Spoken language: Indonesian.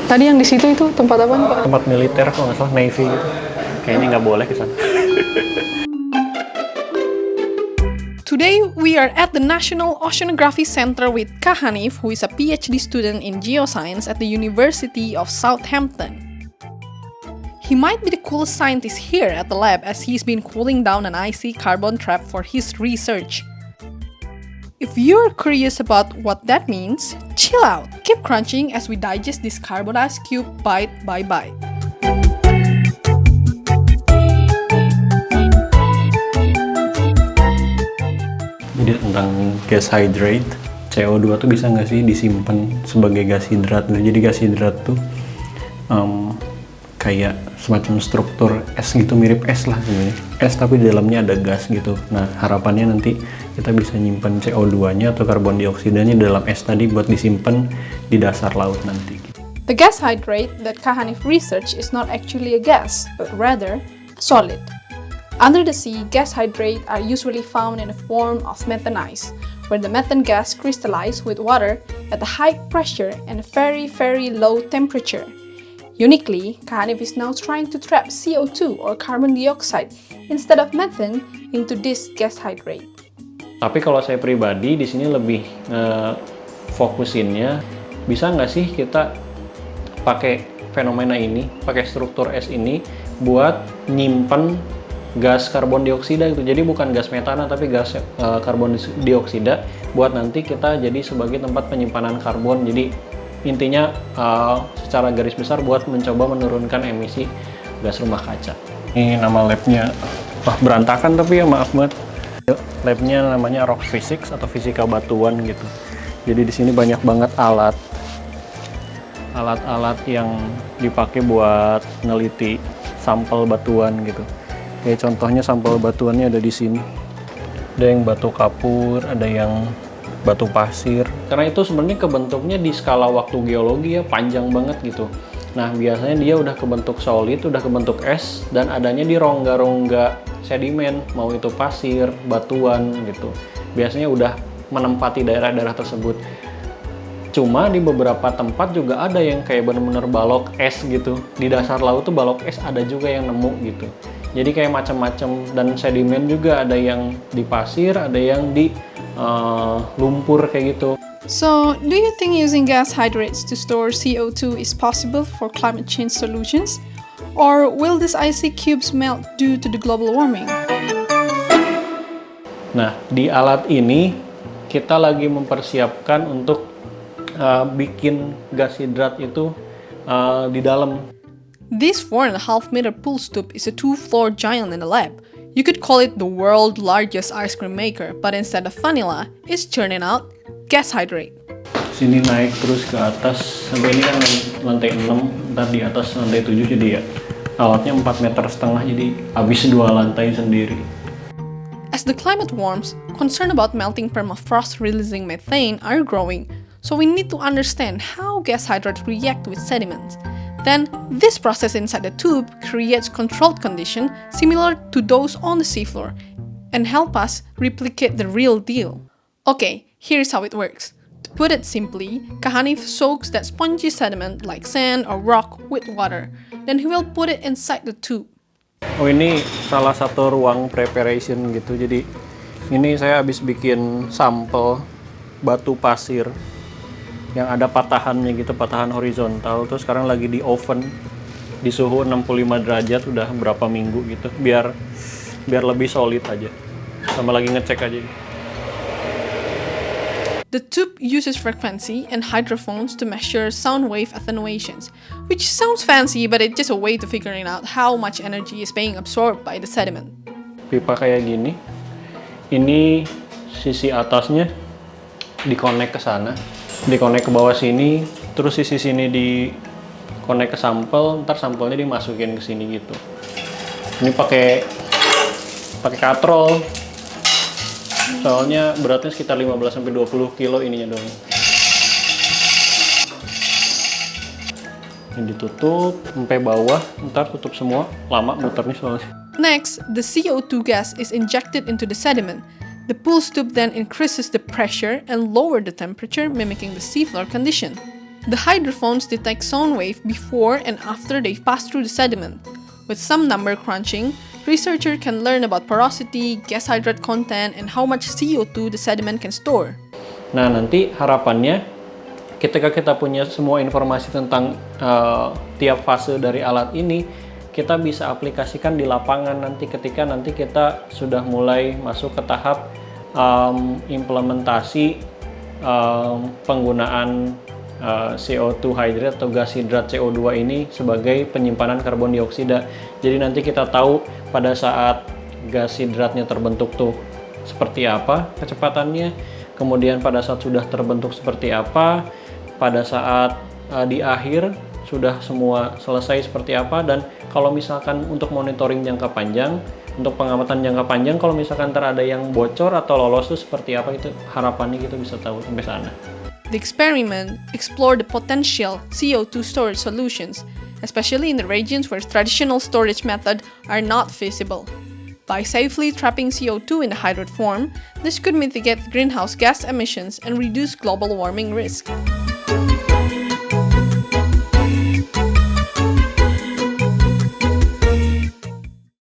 Tadi yang di situ itu tempat apa Pak? Tempat militer kalau nggak salah, Navy gitu. Kayaknya nggak boleh ke sana. Today, we are at the National Oceanography Center with Kak Hanif, who is a PhD student in geoscience at the University of Southampton. He might be the coolest scientist here at the lab as he's been cooling down an icy carbon trap for his research. If you're curious about what that means, chill out. Keep crunching as we digest this carbon ice cube bite by bite. Jadi tentang gas hydrate, CO2 tuh bisa nggak sih disimpan sebagai gas hidrat? Jadi gas hidrat tuh kayak semacam struktur es gitu, mirip es lah sebenarnya. Es tapi di dalamnya ada gas gitu. Nah harapannya nanti kita bisa nyimpan CO2-nya atau karbon dioksidanya dalam es tadi buat disimpan di dasar laut nanti. The gas hydrate that Kak Hanif researched is not actually a gas, but rather a solid. Under the sea, gas hydrate are usually found in the form of methane ice, where the methane gas crystallizes with water at a high pressure and a very, very low temperature. Uniquely, Kak Hanif is now trying to trap CO2 or carbon dioxide instead of methane into this gas hydrate. Tapi kalau saya pribadi di sini lebih fokusinnya, bisa nggak sih kita pakai fenomena ini, pakai struktur es ini buat nyimpen gas karbon dioksida gitu. Jadi bukan gas metana tapi gas karbon dioksida buat nanti kita jadi sebagai tempat penyimpanan karbon. Jadi intinya secara garis besar buat mencoba menurunkan emisi gas rumah kaca. Ini nama labnya berantakan tapi ya maaf banget. Labnya namanya Rock Physics atau fisika batuan gitu. Jadi di sini banyak banget alat-alat yang dipakai buat neliti sampel batuan gitu. Kayak contohnya sampel batuannya ada di sini. Ada yang batu kapur, ada yang batu pasir. Karena itu sebenarnya kebentuknya di skala waktu geologi ya panjang banget gitu. Nah biasanya dia udah kebentuk solid, udah kebentuk es, dan adanya di rongga-rongga sedimen, mau itu pasir, batuan gitu. Biasanya udah menempati daerah-daerah tersebut. Cuma di beberapa tempat juga ada yang kayak bener-bener balok es gitu. Di dasar laut tuh balok es ada juga yang nemu gitu. Jadi kayak macam-macam, dan sedimen juga ada yang di pasir, ada yang di lumpur kayak gitu. So, do you think using gas hydrates to store CO2 is possible for climate change solutions? Or will these icy cubes melt due to the global warming? Nah, di alat ini kita lagi mempersiapkan untuk bikin gas hidrat itu di dalam. This 4.5 meter pool stoop is a 2-floor giant in the lab. You could call it the world's largest ice cream maker, but instead of vanilla, it's churning out gas hydrate. Sini naik terus ke atas, sampai ini kan lantai 6, ntar di atas lantai 7, jadi ya alatnya 4,5 meter, jadi habis 2 lantai sendiri. As the climate warms, concern about melting permafrost releasing methane are growing, so we need to understand how gas hydrates react with sediments. Then, this process inside the tube creates controlled conditions similar to those on the seafloor and help us replicate the real deal. Okay, here's how it works. To put it simply, Kak Hanif soaks that spongy sediment like sand or rock with water. Then he will put it inside the tube. Oh, ini salah satu ruang preparation gitu. Jadi ini saya habis bikin sampel batu pasir yang ada patahannya gitu, patahan horizontal. Terus sekarang lagi di oven di suhu 65 derajat udah berapa minggu gitu, biar lebih solid aja. Sama lagi ngecek aja. The tube uses frequency and hydrophones to measure sound wave attenuations, which sounds fancy, but it's just a way to figuring out how much energy is being absorbed by the sediment. Pipa kayak gini, ini sisi atasnya dikonek ke sana, dikonek ke bawah sini, terus sisi sini dikonek ke sampel, ntar sampelnya dimasukin ke sini gitu. Ini pakai katrol. Soalnya beratnya sekitar 15-20 kilo ininya dong. Ini ditutup sampai bawah, ntar tutup semua, lama muternya soalnya. Next, the CO2 gas is injected into the sediment. The pool tube then increases the pressure and lower the temperature, mimicking the seafloor condition. The hydrophones detect sound wave before and after they pass through the sediment. With some number crunching, researchers can learn about porosity, gas hydrate content, and how much CO2 the sediment can store. Nah, nanti harapannya ketika kita punya semua informasi tentang tiap fase dari alat ini, kita bisa aplikasikan di lapangan nanti ketika kita sudah mulai masuk ke tahap implementasi penggunaan CO2 hydrate atau gas hidrat CO2 ini sebagai penyimpanan karbon dioksida. Jadi nanti kita tahu pada saat gas hidratnya terbentuk tuh seperti apa kecepatannya, kemudian pada saat sudah terbentuk seperti apa, pada saat di akhir sudah semua selesai seperti apa, dan kalau misalkan untuk monitoring jangka panjang, untuk pengamatan jangka panjang, kalau misalkan ada yang bocor atau lolos itu seperti apa, itu harapannya kita bisa tahu sampai sana. The experiment explored the potential CO2 storage solutions, especially in the regions where traditional storage methods are not feasible. By safely trapping CO2 in the hydrate form, this could mitigate greenhouse gas emissions and reduce global warming risk.